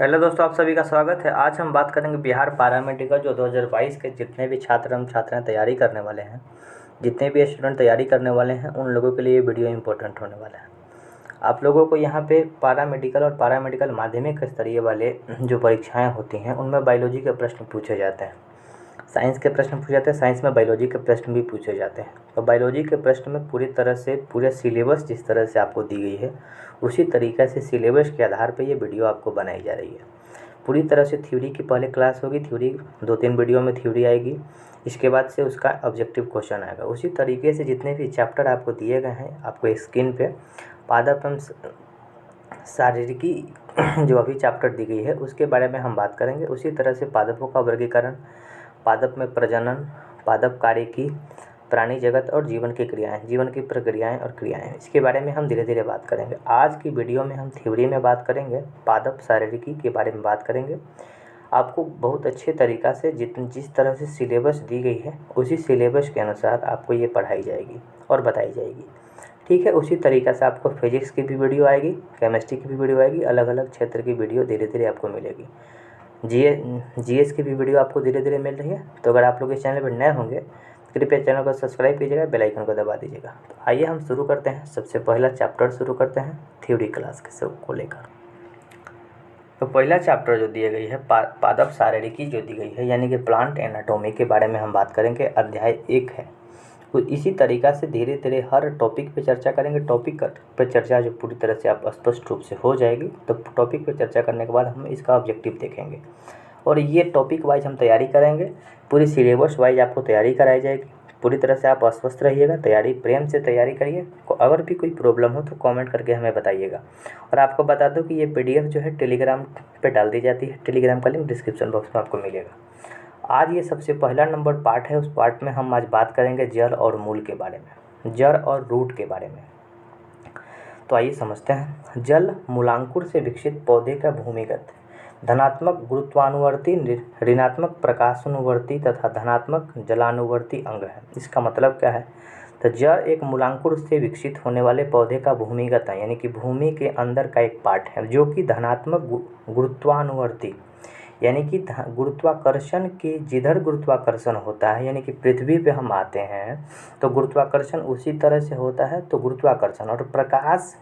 Hello दोस्तों, आप सभी का स्वागत है। आज हम बात करेंगे बिहार पैरामेडिकल जो 2022 के जितने भी छात्र एवं छात्राएं तैयारी करने वाले हैं, जितने भी स्टूडेंट तैयारी करने वाले हैं, उन लोगों के लिए ये वीडियो इंपॉर्टेंट होने वाला है। आप लोगों को यहाँ पे पैरामेडिकल और पैरामेडिकल माध्यमिक स्तरीय वाले जो परीक्षाएँ होती हैं उनमें बायोलॉजी के प्रश्न पूछे जाते हैं, साइंस के प्रश्न पूछे जाते हैं, साइंस में बायोलॉजी के प्रश्न भी पूछे जाते हैं। तो बायोलॉजी के प्रश्न में पूरी तरह से पूरे सिलेबस जिस तरह से आपको दी गई है उसी तरीक़े से सिलेबस के आधार पर ये वीडियो आपको बनाई जा रही है। पूरी तरह से थ्योरी की पहले क्लास होगी, थ्योरी 2-3 वीडियो में थ्योरी आएगी, इसके बाद से उसका ऑब्जेक्टिव क्वेश्चन आएगा। उसी तरीके से जितने भी चैप्टर आपको दिए गए हैं आपको स्क्रीन पे पादप एवं शारीरिकी जो अभी चैप्टर दी गई है उसके बारे में हम बात करेंगे। उसी तरह से पादपों का वर्गीकरण, पादप में प्रजनन, पादप कार्यकी, प्राणी जगत और जीवन की क्रियाएं, जीवन की प्रक्रियाएं और क्रियाएं, इसके बारे में हम धीरे धीरे बात करेंगे। आज की वीडियो में हम थ्योरी में बात करेंगे, पादप शारीरिकी के बारे में बात करेंगे। आपको बहुत अच्छे तरीक़ा से जिस तरह से सिलेबस दी गई है उसी सिलेबस के अनुसार आपको ये पढ़ाई जाएगी और बताई जाएगी, ठीक है। उसी तरीक़े से आपको फिजिक्स की भी वीडियो आएगी, केमिस्ट्री की भी वीडियो आएगी, अलग अलग क्षेत्र की वीडियो धीरे धीरे आपको मिलेगी। जीएस की भी वीडियो आपको धीरे धीरे मिल रही है। तो अगर आप लोग इस चैनल पर नए होंगे कृपया चैनल को सब्सक्राइब कीजिएगा, बेल आइकन को दबा दीजिएगा। तो आइए हम शुरू करते हैं। सबसे पहला चैप्टर शुरू करते हैं थ्योरी क्लास के सब को लेकर। तो पहला चैप्टर जो दिए गई है पादप शारीरिकी जो दी गई है, यानी कि प्लांट एनाटॉमी के बारे में हम बात करेंगे। अध्याय 1 है। तो इसी तरीक़ा से धीरे धीरे हर टॉपिक पे चर्चा करेंगे। टॉपिक पे चर्चा जो पूरी तरह से आप स्पष्ट रूप से हो जाएगी तो टॉपिक पे चर्चा करने के बाद हम इसका ऑब्जेक्टिव देखेंगे और ये टॉपिक वाइज हम तैयारी करेंगे। पूरी सिलेबस वाइज आपको तैयारी कराई जाएगी। पूरी तरह से आप आश्वस्त रहिएगा, तैयारी प्रेम से तैयारी करिए। अगर भी कोई प्रॉब्लम हो तो कमेंट करके हमें बताइएगा। और आपको बता दूं कि ये पीडीएफ जो है टेलीग्राम पे डाल दी जाती है। टेलीग्राम का लिंक डिस्क्रिप्शन बॉक्स में आपको मिलेगा। आज ये सबसे पहला नंबर पार्ट है। उस पार्ट में हम आज बात करेंगे जड़ और मूल के बारे में, जड़ और रूट के बारे में। तो आइए समझते हैं। जल मूलांकुर से विकसित पौधे का भूमिगत धनात्मक गुरुत्वानुवर्ती, ऋणात्मक प्रकाशानुवर्ती तथा धनात्मक जलानुवर्ती अंग है। इसका मतलब क्या है? तो जड़ एक मूलांकुर से विकसित होने वाले पौधे का भूमिगत है, यानी कि भूमि के अंदर का एक पार्ट है जो कि धनात्मक गुरुत्वानुवर्ती, यानी कि गुरुत्वाकर्षण के जिधर गुरुत्वाकर्षण होता है, यानी कि पृथ्वी पे हम आते हैं तो गुरुत्वाकर्षण उसी तरह से होता है। तो गुरुत्वाकर्षण और प्रकाश,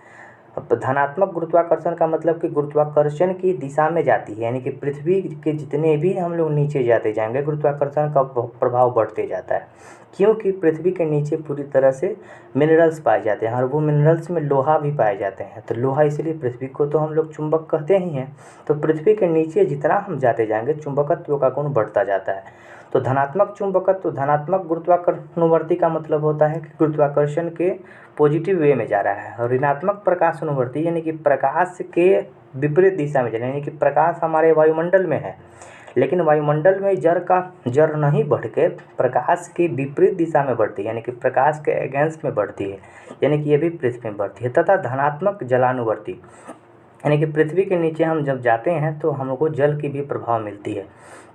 धनात्मक गुरुत्वाकर्षण का मतलब कि गुरुत्वाकर्षण की दिशा में जाती है, यानी कि पृथ्वी के जितने भी हम लोग नीचे जाते जाएंगे गुरुत्वाकर्षण का प्रभाव बढ़ते जाता है, क्योंकि पृथ्वी के नीचे पूरी तरह से मिनरल्स पाए जाते हैं और वो मिनरल्स में लोहा भी पाए जाते हैं। तो लोहा इसलिए पृथ्वी को तो हम लोग चुंबक कहते ही हैं। तो पृथ्वी के नीचे जितना हम जाते जाएंगे चुंबकत्व का गुण बढ़ता जाता है। तो धनात्मक चुंबकत्व, धनात्मक गुरुत्वाकर्षणानुवर्ती का मतलब होता है कि गुरुत्वाकर्षण के पॉजिटिव वे में जा रहा है। और ऋणात्मक प्रकाशानुवर्ती यानी कि प्रकाश के विपरीत दिशा में जा रहा है, यानी कि प्रकाश हमारे वायुमंडल में है लेकिन वायुमंडल में जड़ नहीं बढ़ के प्रकाश की विपरीत दिशा में बढ़ती है, यानी कि प्रकाश के अगेंस्ट में बढ़ती है, यानी कि ये भी पृथ्वी में बढ़ती है। तथा धनात्मक जलानुवर्ती, यानी कि पृथ्वी के नीचे हम जब जाते हैं तो हम लोग को जल की भी प्रभाव मिलती है,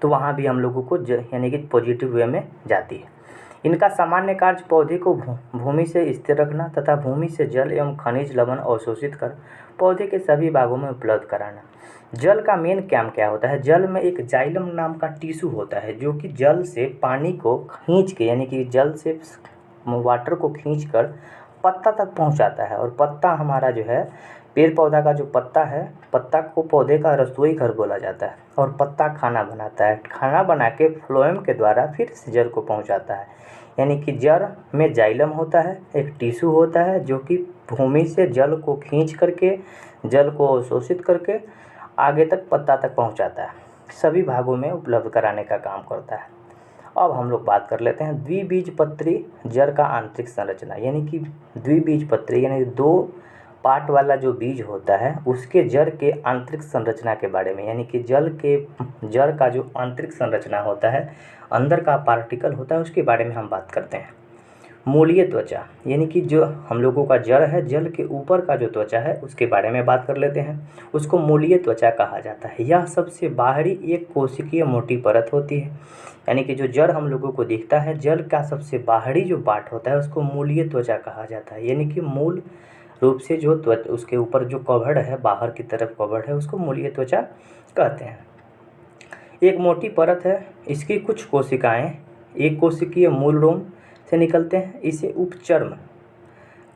तो वहाँ भी हम लोगों को यानी कि पॉजिटिव वे में जाती है। इनका सामान्य कार्य पौधे को भूमि से स्थिर रखना तथा भूमि से जल एवं खनिज लवण अवशोषित कर पौधे के सभी भागों में उपलब्ध कराना। जल का मेन काम क्या होता है? जल में एक जाइलम नाम का टिश्यू होता है जो कि जल से पानी को खींच के, यानी कि जल से वाटर को खींच कर पत्ता तक पहुंचाता है। और पत्ता हमारा जो है पेड़ पौधा का जो पत्ता है, पत्ता को पौधे का रसोई घर बोला जाता है। और पत्ता खाना बनाता है, खाना बना के फ्लोएम के द्वारा फिर से जड़ को पहुंचाता है। यानी कि जड़ में जाइलम होता है, एक टिश्यू होता है जो कि भूमि से जल को खींच करके, जल को अवशोषित करके आगे तक पत्ता तक पहुंचाता है, सभी भागों में उपलब्ध कराने का काम करता है। अब हम लोग बात कर लेते हैं द्विबीजपत्री जड़ का आंतरिक संरचना, यानी कि द्विबीजपत्री यानी 2 पार्ट वाला जो बीज होता है उसके जड़ के आंतरिक संरचना के बारे में, यानी कि जड़ का जो आंतरिक संरचना होता है, अंदर का पार्टिकल होता है, उसके बारे में हम बात करते हैं। मूलीय त्वचा, यानी कि जो हम लोगों का जड़ है, जल के ऊपर का जो त्वचा है उसके बारे में बात कर लेते हैं। उसको मूलीय त्वचा कहा जाता है। यह सबसे बाहरी एक कोशिकीय मोटी परत होती है, यानी कि जो जड़ हम लोगों को दिखता है, जल का सबसे बाहरी जो पार्ट होता है उसको मूलीय त्वचा कहा जाता है, यानी कि मूल रूप से जो उसके ऊपर जो कवड़ है, बाहर की तरफ कवड़ है, उसको मूलीय त्वचा कहते हैं। एक मोटी परत है, इसकी कुछ कोशिकाएं एक कोशिकीय मूल रोम से निकलते हैं। इसे उपचर्म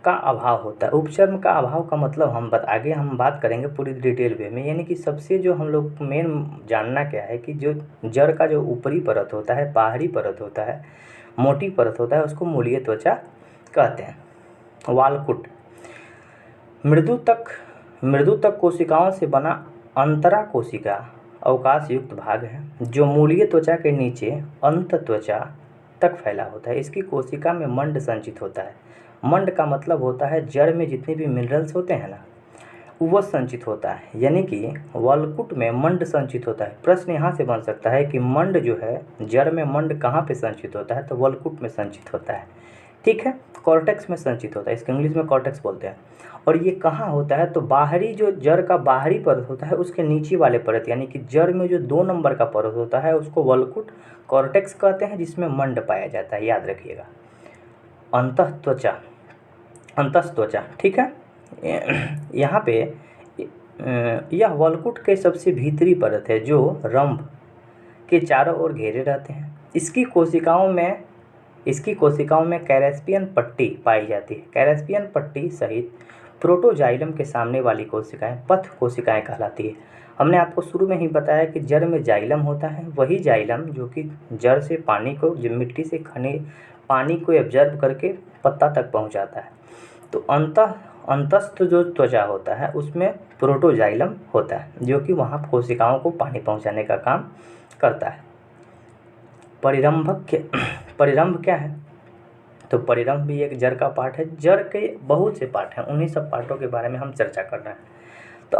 का अभाव होता है। उपचर्म का अभाव का मतलब आगे हम बात करेंगे पूरी डिटेल वे में। यानी कि सबसे जो हम लोग मेन जानना क्या है कि जो जड़ का जो ऊपरी परत होता है, बाहरी परत होता है, मोटी परत होता है, उसको मूलीय त्वचा कहते हैं। वालकुट मृदु तक कोशिकाओं से बना अंतरा कोशिका अवकाश युक्त भाग है जो मूलीय त्वचा के नीचे अंत त्वचा तक फैला होता है। इसकी कोशिका में मंड संचित होता है। मंड का मतलब होता है जड़ में जितने भी मिनरल्स होते हैं ना, वह संचित होता है। यानी कि वलकुट में मंड संचित होता है। प्रश्न यहाँ से बन सकता है कि मंड जो है, जड़ में मंड कहाँ पे संचित होता है? तो वलकुट में संचित होता है। ठीक है, कॉर्टेक्स में संचित होता है, इसको इंग्लिश में कॉर्टेक्स बोलते हैं। और ये कहाँ होता है? तो बाहरी जो जड़ का बाहरी परत होता है उसके नीचे वाले परत, यानी कि जड़ में जो 2 नंबर का परत होता है उसको वलकुट कॉर्टेक्स कहते हैं, जिसमें मंड पाया जाता है, याद रखिएगा। अंतस्त्वचा, ठीक है। यहाँ पे यह वलकुट के सबसे भीतरी परत है जो रंभ के चारों ओर घेरे रहते हैं। इसकी कोशिकाओं में कैरेस्पियन पट्टी पाई जाती है। कैरेस्पियन पट्टी सहित प्रोटोजाइलम के सामने वाली कोशिकाएं पथ कोशिकाएं कहलाती है। हमने आपको शुरू में ही बताया कि जड़ में जाइलम होता है, वही जाइलम जो कि जड़ से पानी को, जो मिट्टी से पानी को एब्जर्व करके पत्ता तक पहुंचाता है। तो अंतस्थ जो त्वचा होता है उसमें प्रोटोजाइलम होता है जो कि वहाँ कोशिकाओं को पानी पहुँचाने का काम करता है। परिरंभ क्या है? तो परिरंभ भी एक जड़ का पार्ट है। जड़ के बहुत से पार्ट हैं, उन्हीं सब पार्टों के बारे में हम चर्चा कर रहे हैं। तो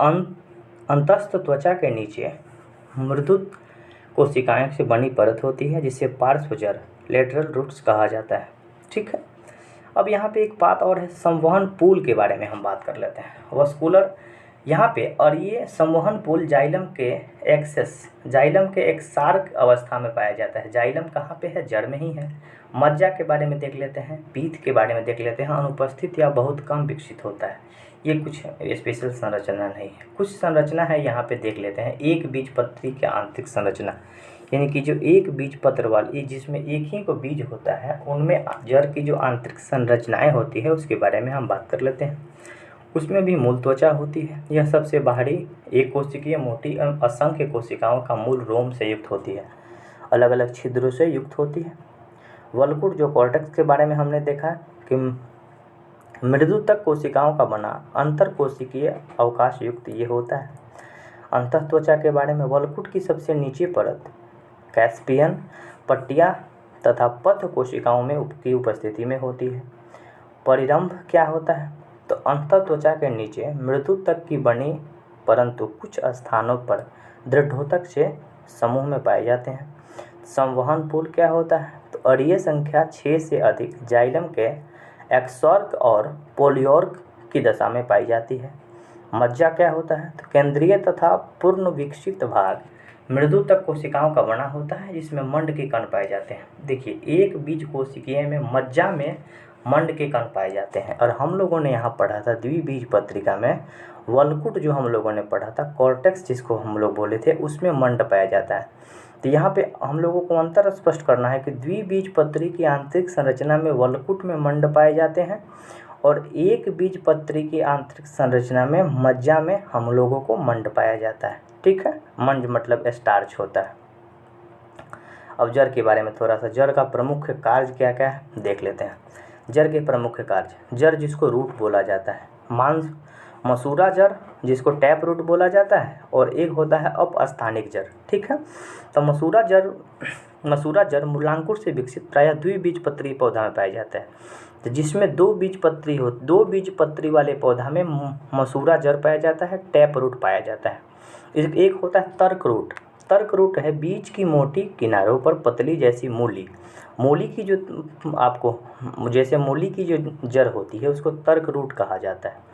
अंतस्थ त्वचा के नीचे मृदु कोशिकाएं से बनी परत होती है जिसे पार्श्व जड़, लेटरल रूट्स कहा जाता है। ठीक है, अब यहाँ पे एक बात और है, संवहन पुल के बारे में हम बात कर लेते हैं। वस्कुलर यहाँ पे, और ये संवहन पुल जाइलम के एक सार्क अवस्था में पाया जाता है। जाइलम कहाँ पे है? जड़ में ही है। मज्जा के बारे में देख लेते हैं, पीत के बारे में देख लेते हैं। अनुपस्थित या बहुत कम विकसित होता है। ये कुछ स्पेशल संरचना नहीं है, कुछ संरचना है, यहाँ पे देख लेते हैं। एक बीजपत्री की आंतरिक संरचना, यानी कि जो एक बीज पत्र वाली, जिसमें एक ही को बीज होता है, उनमें जड़ की जो आंतरिक संरचनाएं होती है उसके बारे में हम बात कर लेते हैं। उसमें भी मूल त्वचा होती है। यह सबसे बाहरी एक कोशिकीय मोटी एवं असंख्य कोशिकाओं का मूल रोम से युक्त होती है, अलग अलग छिद्रों से युक्त होती है। वलकुट जो कॉर्टेक्स के बारे में हमने देखा कि मृदु तक कोशिकाओं का बना अंतर कोशिकीय अवकाश युक्त ये होता है। अंतःत्वचा के बारे में, वलकुट की सबसे नीचे परत कैस्पियन पट्टियाँ तथा पथ कोशिकाओं में की उपस्थिति में होती है। परिरंभ क्या होता है? तो अंतःत्वचा के नीचे मृदु तक की बनी परंतु कुछ स्थानों पर दृढ़ोतक से समूह में पाए जाते हैं। संवहन पुल क्या होता है? तो अरीय संख्या 6 से अधिक जाइलम के एक्सॉर्क और पोलियोर्क की दशा में पाई जाती है। मज्जा क्या होता है? तो केंद्रीय तथा पूर्ण विकसित भाग मृदु तक कोशिकाओं का बना होता है जिसमें मंड के कण पाए जाते हैं। देखिए, एक बीज कोशिकीय में मज्जा में मंड के कण पाए जाते हैं। और हम लोगों ने यहाँ पढ़ा था द्विबीज पत्रिका में, वलकुट जो हम लोगों ने पढ़ा था, कॉर्टेक्स जिसको हम लोग बोले थे, उसमें मंड पाया जाता है। तो यहाँ पे हम लोगों को अंतर स्पष्ट करना है कि द्विबीज पत्री की आंतरिक संरचना में वलकुट में मंड पाए जाते हैं और एक बीज पत्री की आंतरिक संरचना में मज्जा में हम लोगों को मंड पाया जाता है। ठीक है, मंड मतलब स्टार्च होता है। अब जड़ के बारे में थोड़ा सा, जड़ का प्रमुख कार्य क्या क्या है देख लेते हैं। जड़ के प्रमुख कार्य, जड़ जिसको रूट बोला जाता है, मसूरा जड़ जिसको टैप रूट बोला जाता है, और एक होता है अपस्थानिक जड़। ठीक है, तो मसूरा जड़ मूलांकुर से विकसित प्रायः द्विबीजपत्री पौधा में पाया जाता है। तो जिसमें दो बीजपत्री वाले पौधा में मसूरा जड़ पाया जाता है, टैप रूट पाया जाता है। एक होता है तर्क रूट है बीज की मोटी किनारों पर पतली जैसी मूली की जो आपको जैसे मूली की जो जड़ होती है उसको तर्क रूट कहा जाता है।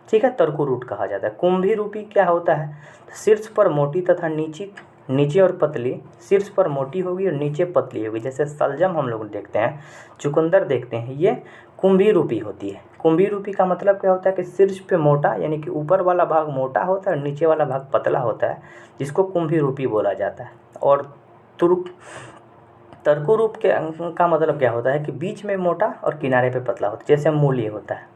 ठीक है, तर्कु रूट कहा जाता है। कुंभी रूपी क्या होता है? शीर्ष पर मोटी तथा नीचे और पतली, शीर्ष पर मोटी होगी और नीचे पतली होगी। जैसे सलजम हम लोग देखते हैं, चुकंदर देखते हैं, ये कुंभी रूपी होती है। कुंभी रूपी का मतलब क्या होता है कि शीर्ष पे मोटा यानी कि ऊपर वाला भाग मोटा होता है और नीचे वाला भाग पतला होता है, जिसको कुंभी रूपी बोला जाता है। और तुर्क तरकु रूप के का मतलब क्या होता है कि बीच में मोटा और किनारे पे पतला होता है, जैसे मूली होता है,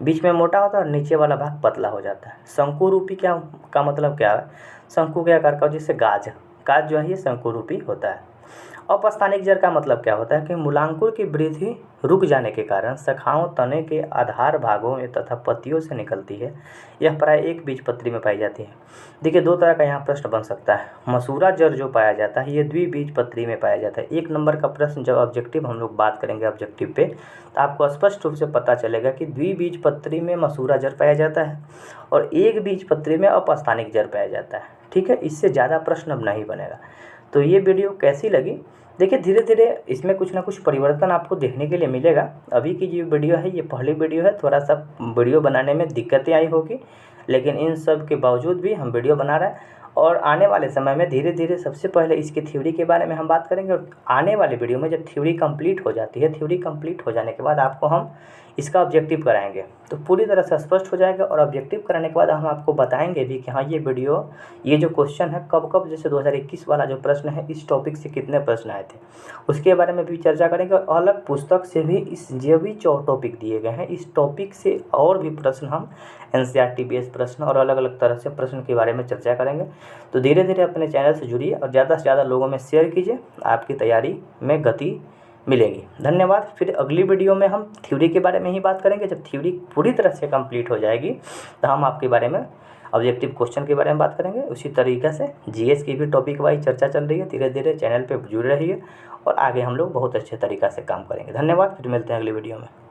बीच में मोटा होता है और नीचे वाला भाग पतला हो जाता है। शंकु रूपी क्या का मतलब क्या है, शंकु के आकार का, जैसे गाज, गाज जो है ये शंकु रूपी होता है। अपस्थानिक जड़ का मतलब क्या होता है कि मूलांकुर की वृद्धि रुक जाने के कारण शाखाओं तने के आधार भागों तथा पत्तियों से निकलती है। यह प्राय एक बीजपत्री में पाई जाती है। देखिए, दो तरह का यहाँ प्रश्न बन सकता है। मसूरा जड़ जो पाया जाता है ये द्विबीजपत्री में पाया जाता है। एक नंबर का प्रश्न जब ऑब्जेक्टिव हम लोग बात करेंगे ऑब्जेक्टिव पे, तो आपको स्पष्ट रूप से पता चलेगा कि द्विबीजपत्री में मसूरा जड़ पाया जाता है और एक बीजपत्री में अपस्थानिक जड़ पाया जाता है। ठीक है, इससे ज़्यादा प्रश्न अब नहीं बनेगा। तो ये वीडियो कैसी लगी, देखिए धीरे धीरे इसमें कुछ ना कुछ परिवर्तन आपको देखने के लिए मिलेगा। अभी की जो वीडियो है ये पहली वीडियो है, थोड़ा सा वीडियो बनाने में दिक्कतें आई होगी, लेकिन इन सब के बावजूद भी हम वीडियो बना रहे हैं। और आने वाले समय में धीरे धीरे सबसे पहले इसकी थ्योरी के बारे में हम बात करेंगे, और आने वाले वीडियो में जब थ्योरी कंप्लीट हो जाती है, थ्योरी कंप्लीट हो जाने के बाद आपको हम इसका ऑब्जेक्टिव कराएंगे, तो पूरी तरह से स्पष्ट हो जाएगा। और ऑब्जेक्टिव कराने के बाद हम आपको बताएंगे भी कि हाँ ये वीडियो, ये जो क्वेश्चन है कब कब, जैसे 2021 वाला जो प्रश्न है इस टॉपिक से कितने प्रश्न आए थे उसके बारे में भी चर्चा करेंगे। और अलग पुस्तक से भी इस जो भी टॉपिक दिए गए हैं इस टॉपिक से और भी प्रश्न हम NCERT बेस्ड प्रश्न और अलग अलग तरह से प्रश्न के बारे में चर्चा करेंगे। तो धीरे धीरे अपने चैनल से जुड़िए और ज़्यादा से ज़्यादा लोगों में शेयर कीजिए, आपकी तैयारी में गति मिलेगी। धन्यवाद। फिर अगली वीडियो में हम थ्योरी के बारे में ही बात करेंगे। जब थ्योरी पूरी तरह से कंप्लीट हो जाएगी तो हम आपके बारे में ऑब्जेक्टिव क्वेश्चन के बारे में बात करेंगे। उसी तरीके से GS की भी टॉपिक वाइज चर्चा चल रही है। धीरे धीरे चैनल पे जुड़े रहिए और आगे हम लोग बहुत अच्छे तरीक़ा से काम करेंगे। धन्यवाद। फिर मिलते हैं अगली वीडियो में।